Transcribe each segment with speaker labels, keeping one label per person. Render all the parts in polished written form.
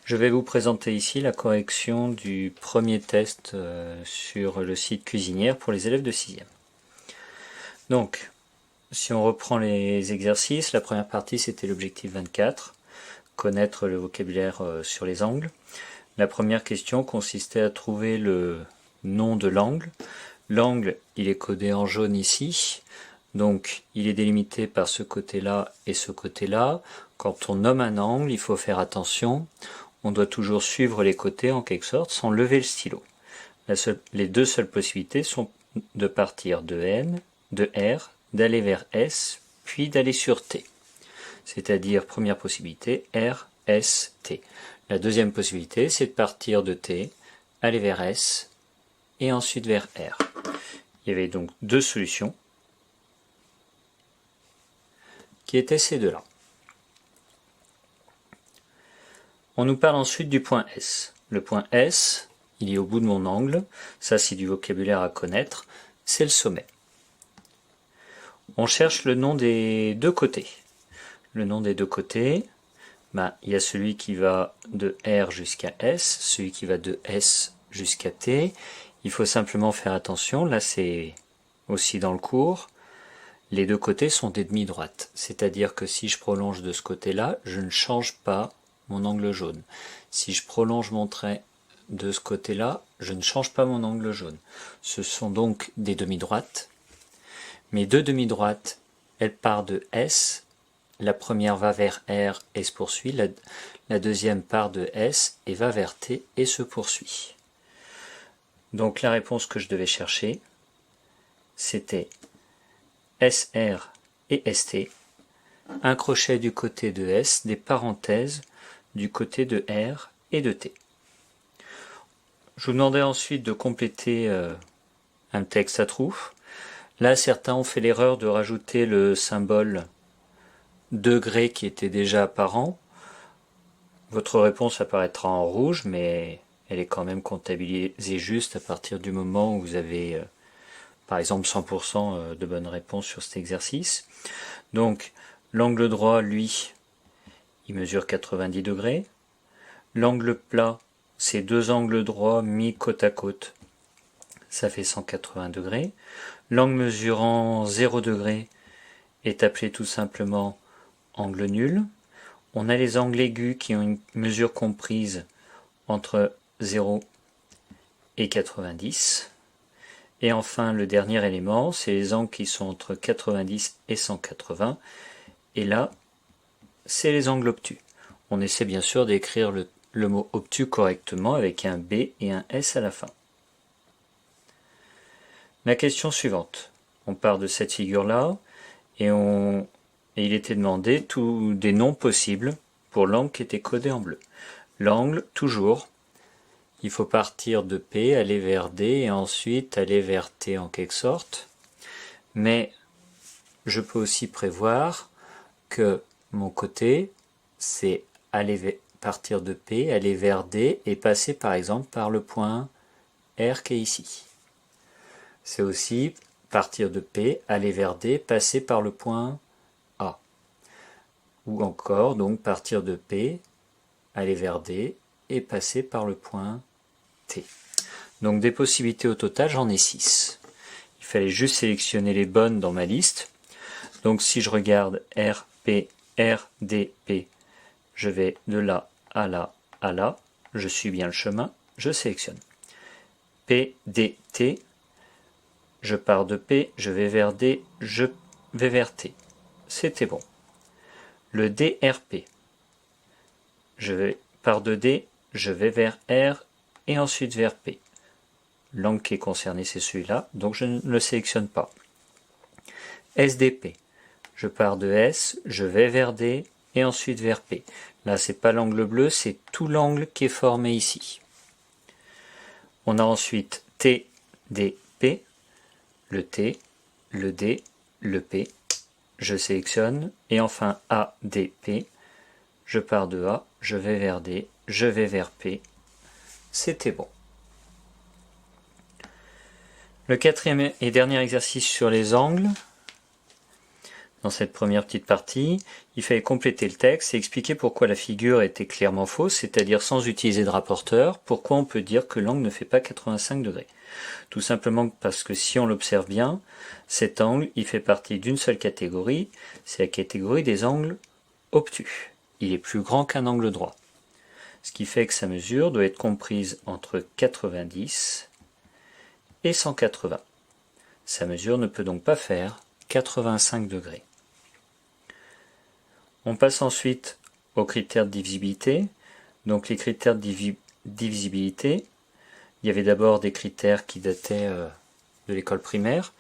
Speaker 1: Je vais vous présenter ici la correction du premier test sur le site Cuisinière pour les élèves de 6e. Donc, si on reprend les exercices, la première partie c'était l'objectif 24, connaître le vocabulaire sur les angles. La première question consistait à trouver le nom de l'angle. L'angle, il est codé en jaune ici, donc il est délimité par ce côté-là et ce côté-là. Quand on nomme un angle, il faut faire attention. On doit toujours suivre les côtés en quelque sorte sans lever le stylo. Les deux seules possibilités sont de partir de N, de R, d'aller vers S, puis d'aller sur T. C'est-à-dire, première possibilité, R, S, T. La deuxième possibilité, c'est de partir de T, aller vers S, et ensuite vers R. Il y avait donc deux solutions, qui étaient ces deux-là. On nous parle ensuite du point S. Le point S, il est au bout de mon angle, ça c'est du vocabulaire à connaître, c'est le sommet. On cherche le nom des deux côtés. Le nom des deux côtés, il y a celui qui va de R jusqu'à S, celui qui va de S jusqu'à T. Il faut simplement faire attention, là c'est aussi dans le cours, les deux côtés sont des demi-droites. C'est-à-dire que si je prolonge de ce côté-là, je ne change pas mon angle jaune. Si je prolonge mon trait de ce côté-là, je ne change pas mon angle jaune. Ce sont donc des demi-droites. Mes deux demi-droites, elles partent de S. La première va vers R et se poursuit. La deuxième part de S et va vers T et se poursuit. Donc la réponse que je devais chercher, c'était SR et ST. Un crochet du côté de S, des parenthèses du côté de R et de T. Je vous demandais ensuite de compléter un texte à trous. Là, certains ont fait l'erreur de rajouter le symbole degré qui était déjà apparent. Votre réponse apparaîtra en rouge, mais elle est quand même comptabilisée juste à partir du moment où vous avez, par exemple, 100% de bonnes réponses sur cet exercice. Donc, l'angle droit, lui, il mesure 90 degrés. L'angle plat, c'est deux angles droits mis côte à côte. Ça fait 180 degrés. L'angle mesurant 0 degré est appelé tout simplement angle nul. On a les angles aigus qui ont une mesure comprise entre 0 et 90. Et enfin, le dernier élément, c'est les angles qui sont entre 90 et 180. Et là, c'est les angles obtus. On essaie bien sûr d'écrire le mot obtus correctement avec un B et un S à la fin. La question suivante. On part de cette figure-là et il était demandé tous des noms possibles pour l'angle qui était codé en bleu. L'angle, toujours, il faut partir de P, aller vers D et ensuite aller vers T en quelque sorte. Mais je peux aussi prévoir que mon côté, c'est partir de P, aller vers D et passer par exemple par le point R qui est ici. C'est aussi partir de P, aller vers D, passer par le point A. Ou encore donc partir de P, aller vers D et passer par le point T. Donc des possibilités au total, j'en ai 6. Il fallait juste sélectionner les bonnes dans ma liste. Donc si je regarde R, P, R, D, P, je vais de là à là à là, je suis bien le chemin, je sélectionne. P, D, T, je pars de P, je vais vers D, je vais vers T. C'était bon. Le DRP, je pars de D, je vais vers R et ensuite vers P. L'angle qui est concerné, c'est celui-là, donc je ne le sélectionne pas. SDP, je pars de S, je vais vers D et ensuite vers P. Là, c'est pas l'angle bleu, c'est tout l'angle qui est formé ici. On a ensuite TDP, le T, le D, le P. Je sélectionne. Et enfin ADP, je pars de A, je vais vers D, je vais vers P. C'était bon. Le quatrième et dernier exercice sur les angles. Dans cette première petite partie, il fallait compléter le texte et expliquer pourquoi la figure était clairement fausse, c'est-à-dire sans utiliser de rapporteur, pourquoi on peut dire que l'angle ne fait pas 85 degrés. Tout simplement parce que si on l'observe bien, cet angle, il fait partie d'une seule catégorie, c'est la catégorie des angles obtus. Il est plus grand qu'un angle droit. Ce qui fait que sa mesure doit être comprise entre 90 et 180. Sa mesure ne peut donc pas faire 85 degrés. On passe ensuite aux critères de divisibilité. Donc les critères de divisibilité, il y avait d'abord des critères qui dataient de l'école primaire.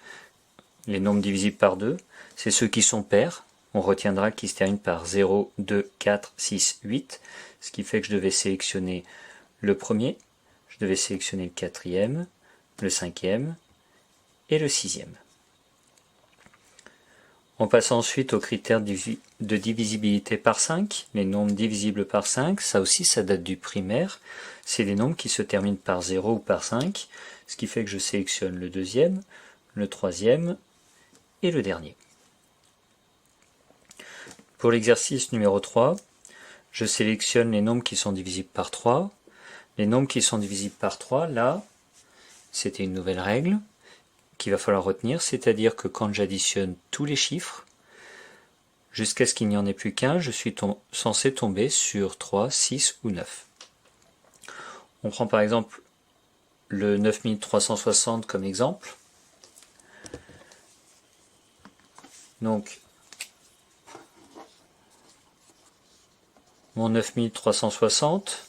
Speaker 1: Les nombres divisibles par 2, c'est ceux qui sont pairs. On retiendra qu'ils se terminent par 0, 2, 4, 6, 8. Ce qui fait que je devais sélectionner le premier, je devais sélectionner le quatrième, le cinquième et le sixième. On passe ensuite aux critères de divisibilité par 5, les nombres divisibles par 5, ça aussi ça date du primaire, c'est des nombres qui se terminent par 0 ou par 5, ce qui fait que je sélectionne le deuxième, le troisième et le dernier. Pour l'exercice numéro 3, je sélectionne les nombres qui sont divisibles par 3. Les nombres qui sont divisibles par 3, là, c'était une nouvelle règle qu'il va falloir retenir, c'est-à-dire que quand j'additionne tous les chiffres, jusqu'à ce qu'il n'y en ait plus qu'un, je suis censé tomber sur 3, 6 ou 9. On prend par exemple le 9360 comme exemple. Donc, mon 9360,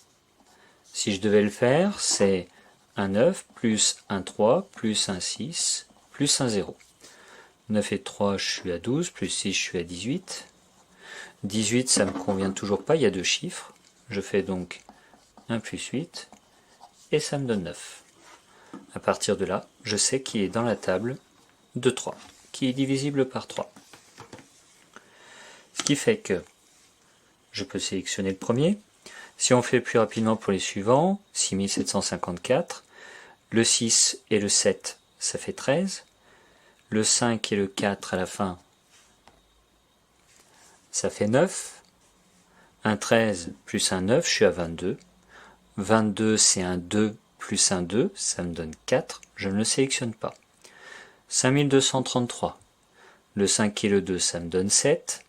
Speaker 1: si je devais le faire, c'est un 9 plus un 3 plus un 6 plus un 0. 9 et 3, je suis à 12, plus 6, je suis à 18. 18, ça ne me convient toujours pas, il y a deux chiffres. Je fais donc 1 plus 8, et ça me donne 9. À partir de là, je sais qu'il est dans la table de 3, qui est divisible par 3. Ce qui fait que je peux sélectionner le premier. Si on fait plus rapidement pour les suivants, 6754, le 6 et le 7, ça fait 13. Le 5 et le 4 à la fin, ça fait 9. Un 13 plus un 9, je suis à 22. 22, c'est un 2 plus un 2, ça me donne 4. Je ne le sélectionne pas. 5233. Le 5 et le 2, ça me donne 7.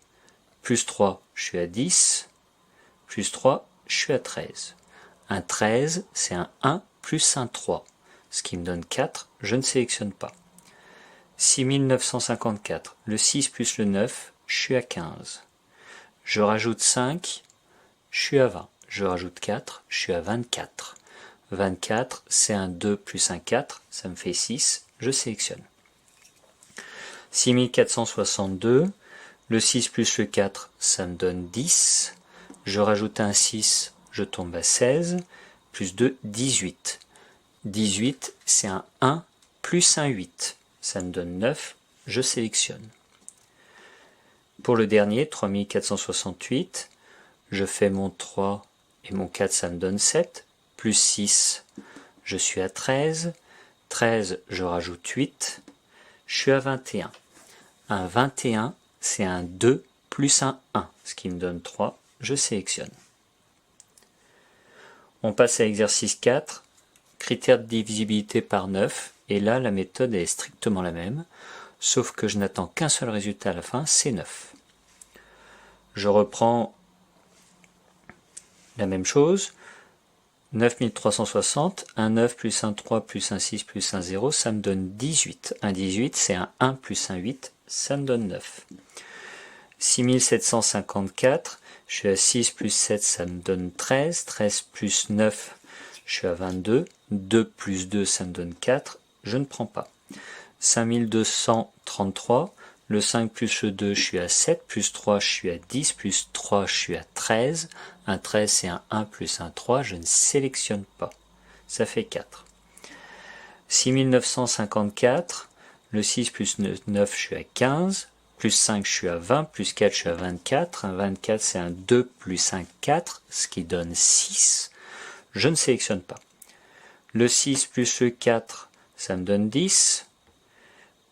Speaker 1: Plus 3, je suis à 10. Plus 3, je suis à 13. Un 13, c'est un 1 plus un 3. Ce qui me donne 4, je ne sélectionne pas. 6954. Le 6 plus le 9, je suis à 15. Je rajoute 5, je suis à 20. Je rajoute 4, je suis à 24. 24, c'est un 2 plus un 4, ça me fait 6, je sélectionne. 6462, le 6 plus le 4, ça me donne 10. Je rajoute un 6, je tombe à 16, plus 2, 18. 18, c'est un 1 plus un 8, ça me donne 9, je sélectionne. Pour le dernier, 3468, je fais mon 3 et mon 4, ça me donne 7, plus 6, je suis à 13, 13, je rajoute 8, je suis à 21. Un 21, c'est un 2 plus un 1, ce qui me donne 3, je sélectionne. On passe à l'exercice 4, critère de divisibilité par 9, et là la méthode est strictement la même, sauf que je n'attends qu'un seul résultat à la fin, c'est 9. Je reprends la même chose, 9360, un 9 plus un 3 plus un 6 plus un 0, ça me donne 18. Un 18, c'est un 1 plus un 8, ça me donne 9. 6754, je suis à 6 plus 7, ça me donne 13. 13 plus 9, je suis à 22. 2 plus 2, ça me donne 4. Je ne prends pas. 5233, le 5 plus le 2, je suis à 7. Plus 3, je suis à 10. Plus 3, je suis à 13. Un 13, c'est un 1 plus un 3. Je ne sélectionne pas. Ça fait 4. 6954, le 6 plus 9, je suis à 15. Plus 5, je suis à 20, plus 4, je suis à 24. Un 24, c'est un 2 plus un 4, ce qui donne 6. Je ne sélectionne pas. Le 6 plus le 4, ça me donne 10.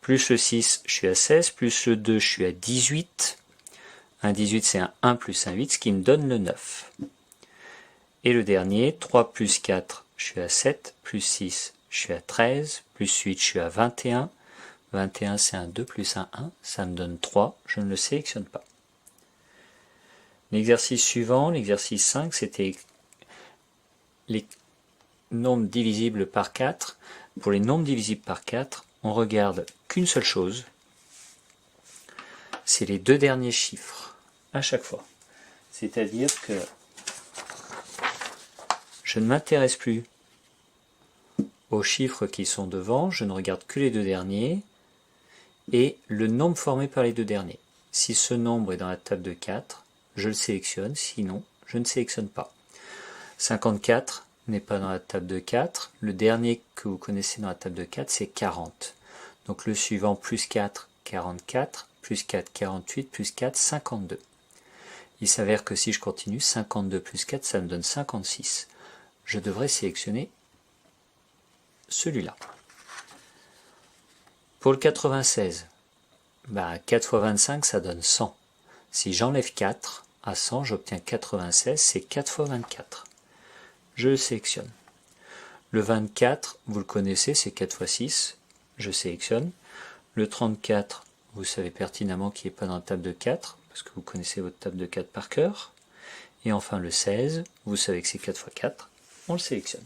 Speaker 1: Plus le 6, je suis à 16. Plus le 2, je suis à 18. Un 18, c'est un 1 plus un 8, ce qui me donne le 9. Et le dernier, 3 plus 4, je suis à 7. Plus 6, je suis à 13. Plus 8, je suis à 21. 21, c'est un 2 plus un 1. Ça me donne 3. Je ne le sélectionne pas. L'exercice suivant, l'exercice 5, c'était les nombres divisibles par 4. Pour les nombres divisibles par 4, on regarde qu'une seule chose, c'est les deux derniers chiffres, à chaque fois. C'est-à-dire que je ne m'intéresse plus aux chiffres qui sont devant, je ne regarde que les deux derniers, et le nombre formé par les deux derniers. Si ce nombre est dans la table de 4, je le sélectionne, sinon je ne sélectionne pas. 54 n'est pas dans la table de 4, le dernier que vous connaissez dans la table de 4 c'est 40. Donc le suivant plus 4, 44, plus 4, 48, plus 4, 52. Il s'avère que si je continue, 52 plus 4 ça me donne 56. Je devrais sélectionner celui-là. Pour le 96, 4 fois 25 ça donne 100. Si j'enlève 4 à 100, j'obtiens 96, c'est 4 fois 24. Je le sélectionne. Le 24, vous le connaissez, c'est 4 fois 6, je sélectionne. Le 34, vous savez pertinemment qu'il n'est pas dans la table de 4, parce que vous connaissez votre table de 4 par cœur. Et enfin le 16, vous savez que c'est 4 fois 4, on le sélectionne.